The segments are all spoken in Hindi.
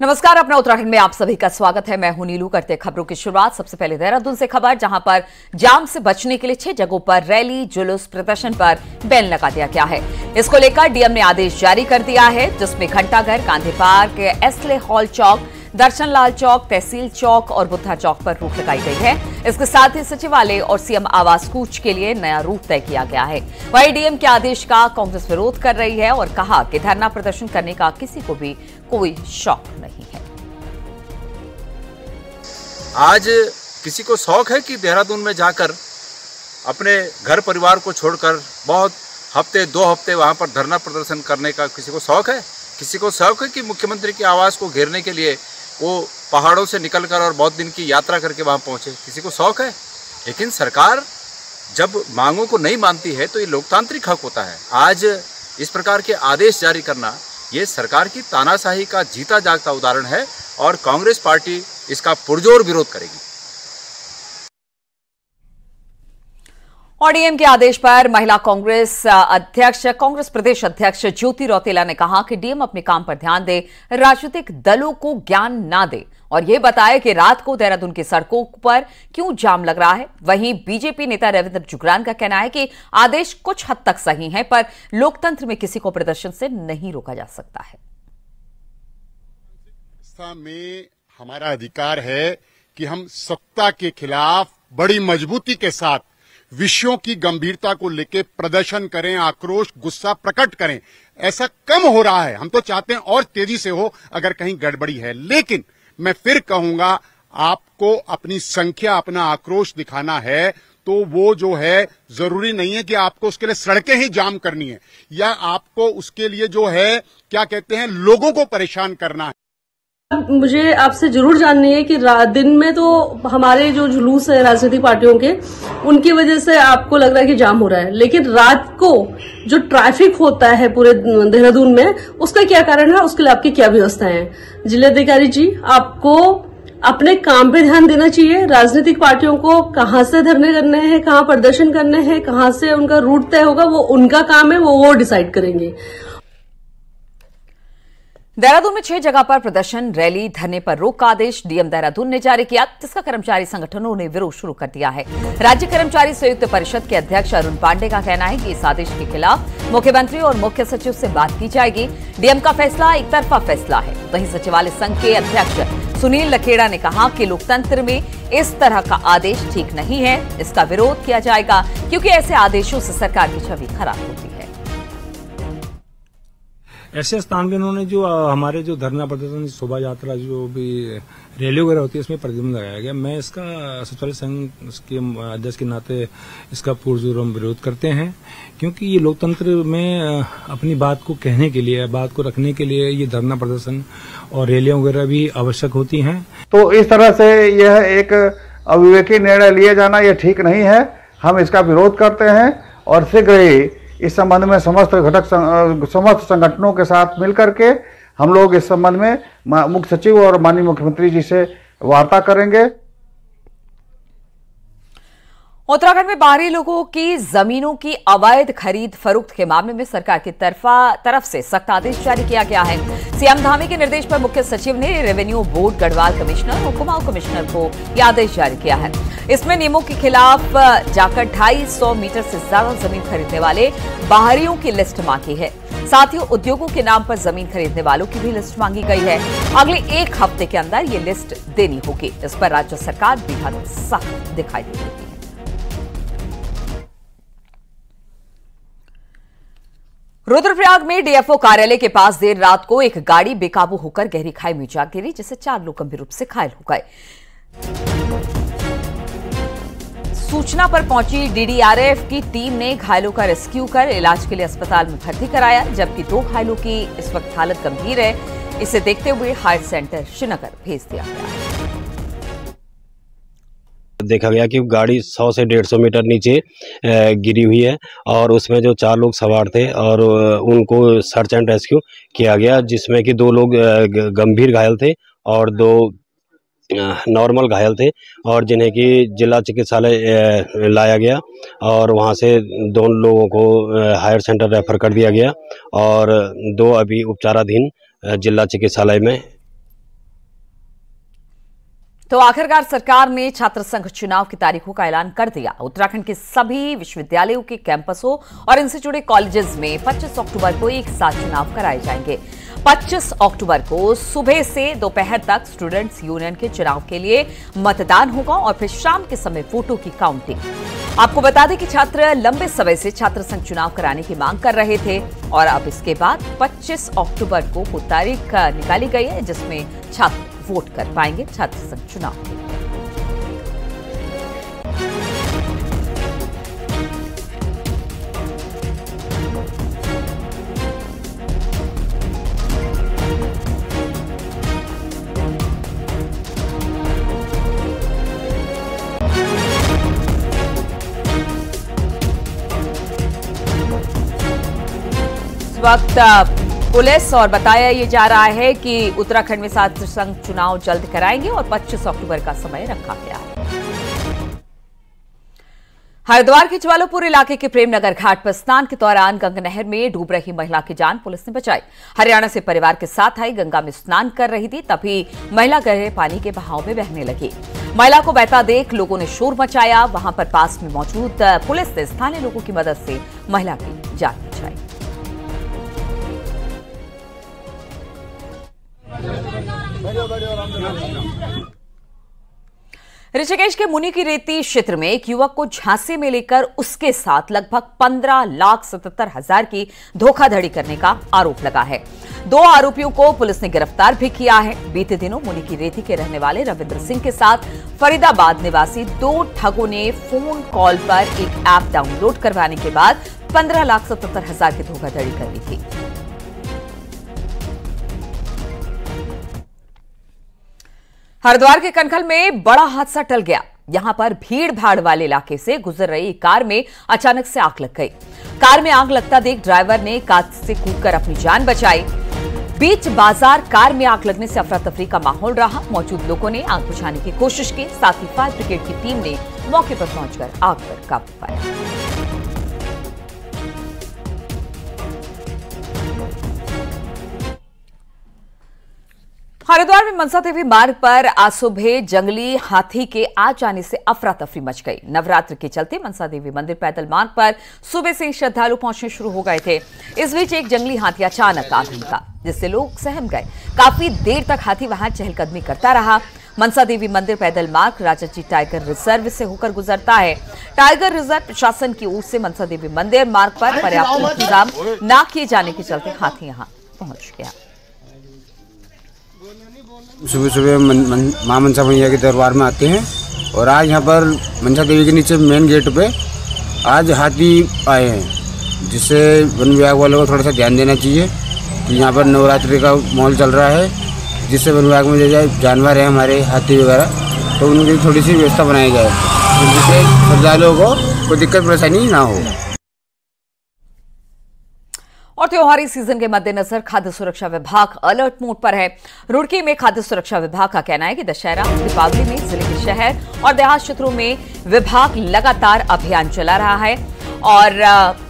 नमस्कार, अपना उत्तराखंड में आप सभी का स्वागत है। मैं हूं नीलू। करते खबरों की शुरुआत सबसे पहले देहरादून से खबर, जहां पर जाम से बचने के लिए 6 जगहों पर रैली, जुलूस, प्रदर्शन पर बैन लगा दिया गया है। इसको लेकर डीएम ने आदेश जारी कर दिया है, जिसमें घंटाघर, गांधी पार्क, एसले हॉल चौक, दर्शन लाल चौक, तहसील चौक और बुद्धा चौक पर रोक लगाई गई है। इसके साथ ही सचिवालय और सीएम आवास कूच के लिए नया रूट तय किया गया है। वहीं डीएम के आदेश का कांग्रेस विरोध कर रही है और कहा कि धरना प्रदर्शन करने का किसी को भी कोई शौक नहीं है। आज किसी को शौक है कि देहरादून में जाकर अपने घर परिवार को छोड़कर बहुत हफ्ते 2 हफ्ते वहां पर धरना प्रदर्शन करने का किसी को शौक है? किसी को शौक है कि मुख्यमंत्री के आवास को घेरने के लिए वो पहाड़ों से निकलकर और बहुत दिन की यात्रा करके वहां पहुंचे? किसी को शौक है? लेकिन सरकार जब मांगों को नहीं मानती है तो ये लोकतांत्रिक हक होता है। आज इस प्रकार के आदेश जारी करना ये सरकार की तानाशाही का जीता जागता उदाहरण है और कांग्रेस पार्टी इसका पुरजोर विरोध करेगी। और डीएम के आदेश पर महिला कांग्रेस प्रदेश अध्यक्ष ज्योति रौतेला ने कहा कि डीएम अपने काम पर ध्यान दे, राजनीतिक दलों को ज्ञान ना दे और यह बताए कि रात को देहरादून की सड़कों पर क्यों जाम लग रहा है। वहीं बीजेपी नेता रविंद्र जुगरान का कहना है कि आदेश कुछ हद तक सही है, पर लोकतंत्र में किसी को प्रदर्शन से नहीं रोका जा सकता है। में हमारा अधिकार है कि हम सत्ता के खिलाफ बड़ी मजबूती के साथ विषयों की गंभीरता को लेकर प्रदर्शन करें, आक्रोश, गुस्सा प्रकट करें। ऐसा कम हो रहा है, हम तो चाहते हैं और तेजी से हो अगर कहीं गड़बड़ी है। लेकिन मैं फिर कहूंगा, आपको अपनी संख्या, अपना आक्रोश दिखाना है तो वो जो है जरूरी नहीं है कि आपको उसके लिए सड़कें ही जाम करनी है या आपको उसके लिए जो है क्या कहते हैं लोगों को परेशान करना है। मुझे आपसे जरूर जाननी है कि दिन में तो हमारे जो जुलूस है राजनीतिक पार्टियों के, उनकी वजह से आपको लग रहा है कि जाम हो रहा है, लेकिन रात को जो ट्रैफिक होता है पूरे देहरादून में, उसका क्या कारण है, उसके लिए आपकी क्या व्यवस्थाएं हैं? जिलाधिकारी जी, आपको अपने काम पे ध्यान देना चाहिए। राजनीतिक पार्टियों को कहां से धरने करने हैं, कहां प्रदर्शन करने हैं, कहां से उनका रूट तय होगा, वो उनका काम है, वो डिसाइड करेंगे। देहरादून में 6 जगह पर प्रदर्शन, रैली, धरने पर रोक का आदेश डीएम देहरादून ने जारी किया, जिसका कर्मचारी संगठनों ने विरोध शुरू कर दिया है। राज्य कर्मचारी संयुक्त परिषद के अध्यक्ष अरुण पांडे का कहना है कि इस आदेश के खिलाफ मुख्यमंत्री और मुख्य सचिव से बात की जाएगी। डीएम का फैसला एक तरफा फैसला है। वहीं सचिवालय संघ के अध्यक्ष सुनील लखेड़ा ने कहा कि लोकतंत्र में इस तरह का आदेश ठीक नहीं है, इसका विरोध किया जाएगा क्योंकि ऐसे आदेशों से सरकार की छवि खराब होती है। ऐसे स्थान पे उन्होंने जो हमारे जो धरना प्रदर्शन, शोभा यात्रा, जो भी रैली वगैरह होती है, इसमें प्रतिबंध लगाया गया। मैं इसका सचिवालय संघ के अध्यक्ष के नाते इसका पुरजोर विरोध करते हैं, क्योंकि ये लोकतंत्र में अपनी बात को कहने के लिए, बात को रखने के लिए ये धरना प्रदर्शन और रैलियां वगैरह भी आवश्यक होती हैं। तो इस तरह से यह एक अविवेकी निर्णय लिया जाना यह ठीक नहीं है। हम इसका विरोध करते हैं और शीघ्र ही इस संबंध में समस्त संगठनों के साथ मिलकर के हम लोग इस संबंध में मुख्य सचिव और माननीय मुख्यमंत्री जी से वार्ता करेंगे। उत्तराखंड में बाहरी लोगों की जमीनों की अवैध खरीद फरोख्त के मामले में सरकार की तरफ से सख्त आदेश जारी किया गया है। सीएम धामी के निर्देश पर मुख्य सचिव ने रेवेन्यू बोर्ड, गढ़वाल कमिश्नर और कुमाऊं कमिश्नर को यह आदेश जारी किया है। इसमें नियमों के खिलाफ जाकर 250 मीटर से ज्यादा जमीन खरीदने वाले बाहरियों की लिस्ट मांगी है। साथ ही उद्योगों के नाम पर जमीन खरीदने वालों की भी लिस्ट मांगी गई है। अगले 1 हफ्ते के अंदर ये लिस्ट देनी होगी। इस पर राज्य सरकार बेहद सख्त दिखाई दे रही है। रुद्रप्रयाग में डीएफओ कार्यालय के पास देर रात को एक गाड़ी बेकाबू होकर गहरी खाई में जा गिरी, जिससे 4 लोग गंभीर रूप से घायल हो गए। सूचना पर पहुंची डीडीआरएफ की टीम ने घायलों का रेस्क्यू कर इलाज के लिए अस्पताल में भर्ती कराया, जबकि 2 घायलों की इस वक्त हालत गंभीर है। इसे देखते हुए हायर सेंटर श्रीनगर भेज दिया गया। देखा गया कि गाड़ी 100 से 150 मीटर नीचे गिरी हुई है और उसमें जो 4 लोग सवार थे और उनको सर्च एंड रेस्क्यू किया गया, जिसमें कि 2 लोग गंभीर घायल थे और 2 नॉर्मल घायल थे और जिन्हें कि जिला चिकित्सालय लाया गया और वहां से 2 लोगों को हायर सेंटर रेफर कर दिया गया और 2 अभी उपचाराधीन जिला चिकित्सालय में। तो आखिरकार सरकार ने छात्र संघ चुनाव की तारीखों का ऐलान कर दिया। उत्तराखंड के सभी विश्वविद्यालयों के कैंपसों और इनसे जुड़े कॉलेजेस में 25 अक्टूबर को एक साथ चुनाव कराए जाएंगे। 25 अक्टूबर को सुबह से दोपहर तक स्टूडेंट्स यूनियन के चुनाव के लिए मतदान होगा और फिर शाम के समय वोटों की काउंटिंग। आपको बता दें कि छात्र लंबे समय से छात्र संघ चुनाव कराने की मांग कर रहे थे और अब इसके बाद 25 अक्टूबर को वो तारीख निकाली गई है जिसमें छात्र वोट कर पाएंगे छात्र संघ चुनाव के लिए। इस वक्त पुलिस और बताया ये जा रहा है कि उत्तराखंड में छात्र संघ चुनाव जल्द कराएंगे और 25 अक्टूबर का समय रखा गया है। हरिद्वार के ज्वालापुर इलाके के प्रेमनगर घाट पर स्नान के दौरान गंगा नहर में डूब रही महिला की जान पुलिस ने बचाई। हरियाणा से परिवार के साथ आई गंगा में स्नान कर रही थी, तभी महिला गहरे पानी के बहाव में बहने लगी। महिला को बहता देख लोगों ने शोर मचाया। वहां पर पास में मौजूद पुलिस ने स्थानीय लोगों की मदद से महिला की जान बचाई। ऋषिकेश के मुनि की रेती क्षेत्र में एक युवक को झांसे में लेकर उसके साथ लगभग 15,77,000 की धोखाधड़ी करने का आरोप लगा है। 2 आरोपियों को पुलिस ने गिरफ्तार भी किया है। बीते दिनों मुनि की रेती के रहने वाले रविंद्र सिंह के साथ फरीदाबाद निवासी 2 ठगों ने फोन कॉल पर एक ऐप डाउनलोड करवाने के बाद 15,77,000 की धोखाधड़ी कर ली थी। हरिद्वार के कनखल में बड़ा हादसा टल गया। यहां पर भीड़ भाड़ वाले इलाके से गुजर रही कार में अचानक से आग लग गई। कार में आग लगता देख ड्राइवर ने कार से कूदकर अपनी जान बचाई। बीच बाजार कार में आग लगने से अफरा तफरी का माहौल रहा। मौजूद लोगों ने आग बुझाने की कोशिश की, साथ ही फायर ब्रिगेड की टीम ने मौके पर पहुंचकर आग पर काबू पाया। हरिद्वार में मनसा देवी मार्ग पर आज सुबह जंगली हाथी के आ जाने से अफरा तफरी मच गई। नवरात्र के चलते मनसा देवी मंदिर पैदल मार्ग पर सुबह से श्रद्धालु पहुंचने शुरू हो गए थे। इस बीच एक जंगली हाथी अचानक आ भड़का, जिससे लोग सहम गए। काफी देर तक हाथी वहां चहलकदमी करता रहा। मनसा देवी मंदिर पैदल मार्ग राजाजी टाइगर रिजर्व से होकर गुजरता है। टाइगर रिजर्व प्रशासन की ओर से मनसा देवी मंदिर मार्ग पर पर्याप्त इंतजाम न किए जाने के चलते हाथी यहां पहुंच गया। सुबह सुबह मां मनसा मैया के दरबार में आते हैं और आज यहाँ पर मनसा देवी के नीचे मेन गेट पे आज हाथी आए हैं, जिससे वन विभाग वालों को थोड़ा सा ध्यान देना चाहिए कि यहाँ पर नवरात्रि का माहौल चल रहा है, जिससे वन विभाग में जो जानवर हैं हमारे हाथी वगैरह, तो उनकी थोड़ी सी व्यवस्था बनाई जाए जिससे श्रद्धालुओं को कोई दिक्कत परेशानी ना हो। और त्योहारी सीजन के मद्देनजर खाद्य सुरक्षा विभाग अलर्ट मोड पर है। रुड़की में खाद्य सुरक्षा विभाग का कहना है कि दशहरा दीपावली में जिले के शहर और देहात क्षेत्रों में विभाग लगातार अभियान चला रहा है और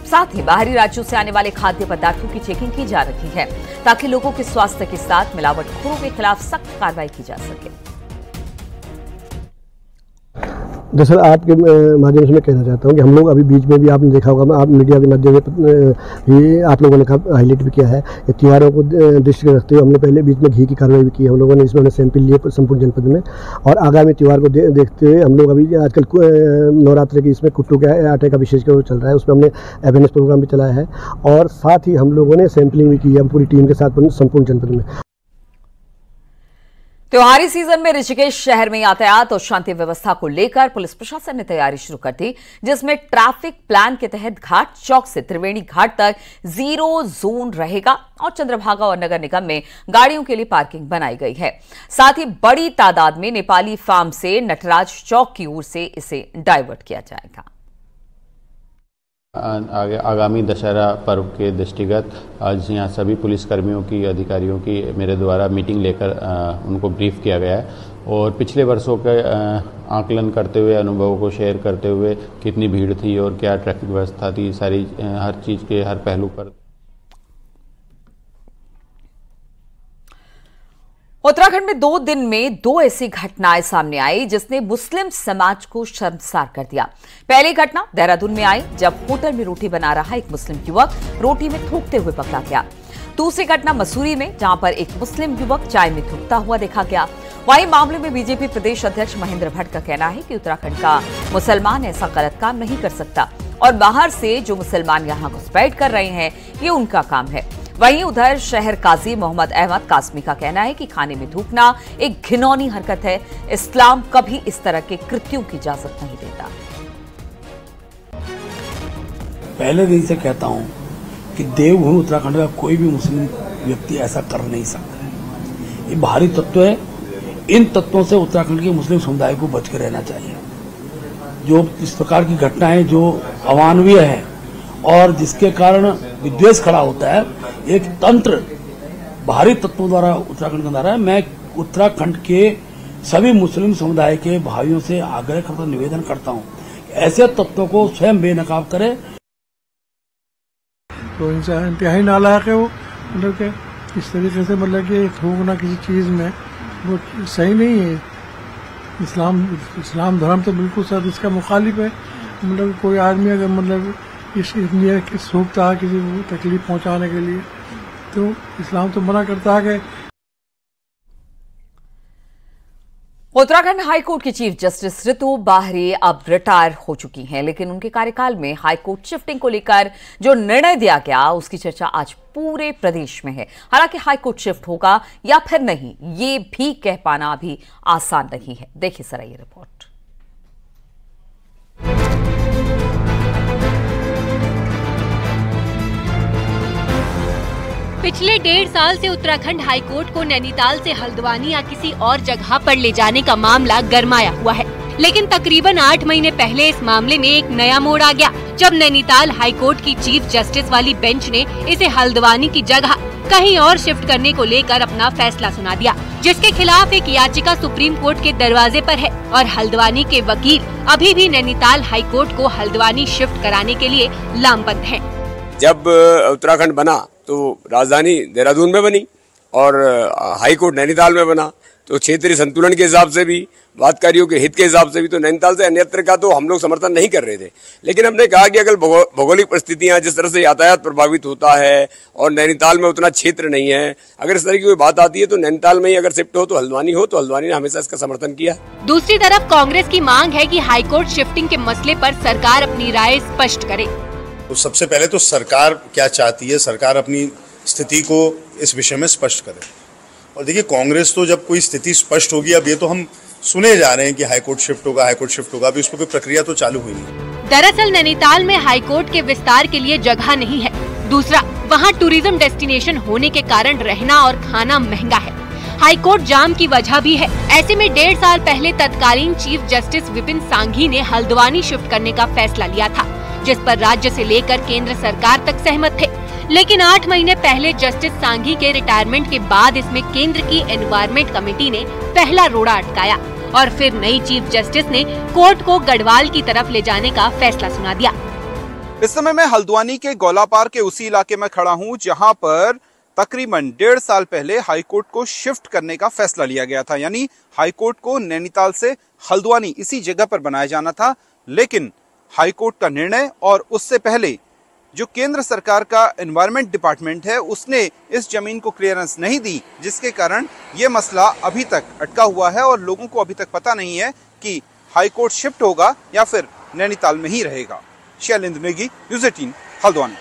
साथ ही बाहरी राज्यों से आने वाले खाद्य पदार्थों की चेकिंग की जा रही है, ताकि लोगों के स्वास्थ्य के साथ मिलावटखोरों के खिलाफ सख्त कार्रवाई की जा सके। दरअसल आपके माध्यम से मैं कहना चाहता हूँ कि हम लोग अभी बीच में भी आपने देखा होगा, आप मीडिया के माध्यम से भी आप लोगों ने हाईलाइट भी किया है, त्योहारों को दृष्टि में रखते हुए हमने पहले बीच में घी की कार्रवाई भी की है हम लोगों ने। इसमें हमने सैंपल लिए संपूर्ण जनपद में और आगामी त्यौहार को देखते हुए हम लोग अभी आजकल नवरात्र की इसमें कुट्टू के आटे का विशेष चल रहा है, उसमें हमने अवेयरनेस प्रोग्राम भी चलाया है और साथ ही हम लोगों ने सैंपलिंग भी की है पूरी टीम के साथ संपूर्ण जनपद में। त्योहारी सीजन में ऋषिकेश शहर में यातायात और शांति व्यवस्था को लेकर पुलिस प्रशासन ने तैयारी शुरू कर दी, जिसमें ट्रैफिक प्लान के तहत घाट चौक से त्रिवेणी घाट तक 0 जोन रहेगा और चंद्रभागा और नगर निगम में गाड़ियों के लिए पार्किंग बनाई गई है। साथ ही बड़ी तादाद में नेपाली फार्म से नटराज चौक की ओर से इसे डाइवर्ट किया जाएगा। आगामी दशहरा पर्व के दृष्टिगत आज यहाँ सभी पुलिसकर्मियों की, अधिकारियों की मेरे द्वारा मीटिंग लेकर उनको ब्रीफ किया गया है और पिछले वर्षों के आकलन करते हुए, अनुभवों को शेयर करते हुए कितनी भीड़ थी और क्या ट्रैफिक व्यवस्था थी, सारी हर चीज़ के हर पहलू पर उत्तराखंड में 2 दिन में 2 ऐसी घटनाएं सामने आई जिसने मुस्लिम समाज को शर्मसार कर दिया। पहली घटना देहरादून में आई जब होटल में रोटी बना रहा एक मुस्लिम युवक रोटी में थूकते हुए पकड़ा गया। दूसरी घटना मसूरी में जहां पर एक मुस्लिम युवक चाय में थूकता हुआ देखा गया। वहीं मामले में बीजेपी प्रदेश अध्यक्ष महेंद्र भट्ट का कहना है कि उत्तराखंड का मुसलमान ऐसा गलत काम नहीं कर सकता और बाहर से जो मुसलमान यहां घुसपैठ कर रहे हैं ये उनका काम है। वहीं उधर शहर काजी मोहम्मद अहमद कासमी का कहना है कि खाने में थूकना एक घिनौनी हरकत है। इस्लाम कभी इस तरह के कृत्यों की इजाजत नहीं देता। पहले दिन से कहता हूं कि देवभूमि उत्तराखंड का कोई भी मुस्लिम व्यक्ति ऐसा कर नहीं सकता है। ये बाहरी तत्व है। इन तत्वों से उत्तराखंड के मुस्लिम समुदाय को बच के रहना चाहिए। जो इस प्रकार की घटनाएं जो अमानवीय है और जिसके कारण विद्वेष खड़ा होता है, एक तंत्र बाहरी तत्वों द्वारा उत्तराखंड के अंदर है। मैं उत्तराखंड के सभी मुस्लिम समुदाय के भाइयों से आग्रह करता निवेदन करता हूं कि ऐसे तत्वों को स्वयं बेनकाब करे। तो इंतहाई नालायक है वो, मतलब कि इस तरीके से मतलब कि थूकना किसी चीज में वो सही नहीं है। इस्लाम धर्म तो बिल्कुल सर इसका मुखालिफ है। मतलब कोई आदमी अगर मतलब इस थूकता है किसी को तकलीफ पहुंचाने के लिए तो इस्लाम तो मना करता है कि। उत्तराखंड हाईकोर्ट की चीफ जस्टिस ऋतु बाहरी अब रिटायर हो चुकी हैं, लेकिन उनके कार्यकाल में हाईकोर्ट शिफ्टिंग को लेकर जो निर्णय दिया गया उसकी चर्चा आज पूरे प्रदेश में है। हालांकि हाईकोर्ट शिफ्ट होगा या फिर नहीं ये भी कह पाना अभी आसान नहीं है। देखिए जरा ये रिपोर्ट। पिछले 1.5 साल से उत्तराखंड हाईकोर्ट को नैनीताल से हल्द्वानी या किसी और जगह पर ले जाने का मामला गरमाया हुआ है, लेकिन तकरीबन 8 महीने पहले इस मामले में एक नया मोड़ आ गया जब नैनीताल हाईकोर्ट की चीफ जस्टिस वाली बेंच ने इसे हल्द्वानी की जगह कहीं और शिफ्ट करने को लेकर अपना फैसला सुना दिया, जिसके खिलाफ एक याचिका सुप्रीम कोर्ट के दरवाजे पर है और हल्द्वानी के वकील अभी भी नैनीताल हाईकोर्ट को हल्द्वानी शिफ्ट कराने के लिए लामबंद हैं। जब उत्तराखंड बना तो राजधानी देहरादून में बनी और हाईकोर्ट नैनीताल में बना, तो क्षेत्रीय संतुलन के हिसाब से भी, वादकारियों के हित के हिसाब से भी तो नैनीताल से अन्यत्र का तो हम लोग समर्थन नहीं कर रहे थे। लेकिन हमने कहा कि अगर भौगोलिक परिस्थितियां जिस तरह से यातायात प्रभावित होता है और नैनीताल में उतना क्षेत्र नहीं है, अगर इस तरह की कोई बात आती है तो नैनीताल में ही अगर शिफ्ट हो तो हल्द्वानी हो, तो हल्द्वानी ने हमेशा इसका समर्थन किया। दूसरी तरफ कांग्रेस की मांग है कि हाईकोर्ट शिफ्टिंग के मसले पर सरकार अपनी राय स्पष्ट करे। तो सबसे पहले तो सरकार क्या चाहती है, सरकार अपनी स्थिति को इस विषय में स्पष्ट करे। और देखिए कांग्रेस तो जब कोई स्थिति स्पष्ट होगी, अब ये तो हम सुने जा रहे हैं कि हाईकोर्ट शिफ्ट होगा, हाईकोर्ट शिफ्ट होगा, अभी उस पर कोई प्रक्रिया तो चालू हुई नहीं। दरअसल नैनीताल में हाईकोर्ट के विस्तार के लिए जगह नहीं है। दूसरा, वहाँ टूरिज्म डेस्टिनेशन होने के कारण रहना और खाना महंगा है। हाईकोर्ट जाम की वजह भी है। ऐसे में 1.5 साल पहले तत्कालीन चीफ जस्टिस विपिन सांघी ने हल्द्वानी शिफ्ट करने का फैसला लिया था, जिस पर राज्य से लेकर केंद्र सरकार तक सहमत थे। लेकिन 8 महीने पहले जस्टिस सांघी के रिटायरमेंट के बाद इसमें केंद्र की एनवायरमेंट कमेटी ने पहला रोड़ा अटकाया और फिर नई चीफ जस्टिस ने कोर्ट को गढ़वाल की तरफ ले जाने का फैसला सुना दिया। इस समय मैं हल्द्वानी के गौलापार के उसी इलाके में खड़ा हूँ जहाँ पर तकरीबन 1.5 साल पहले हाईकोर्ट को शिफ्ट करने का फैसला लिया गया था, यानी हाईकोर्ट को नैनीताल से हल्द्वानी इसी जगह पर बनाया जाना था। लेकिन हाईकोर्ट का निर्णय और उससे पहले जो केंद्र सरकार का एनवायरमेंट डिपार्टमेंट है उसने इस जमीन को क्लियरेंस नहीं दी, जिसके कारण ये मसला अभी तक अटका हुआ है और लोगों को अभी तक पता नहीं है कि हाईकोर्ट शिफ्ट होगा या फिर नैनीताल में ही रहेगा। शैलेंद्र नेगी, न्यूज़ 18, हल्द्वानी।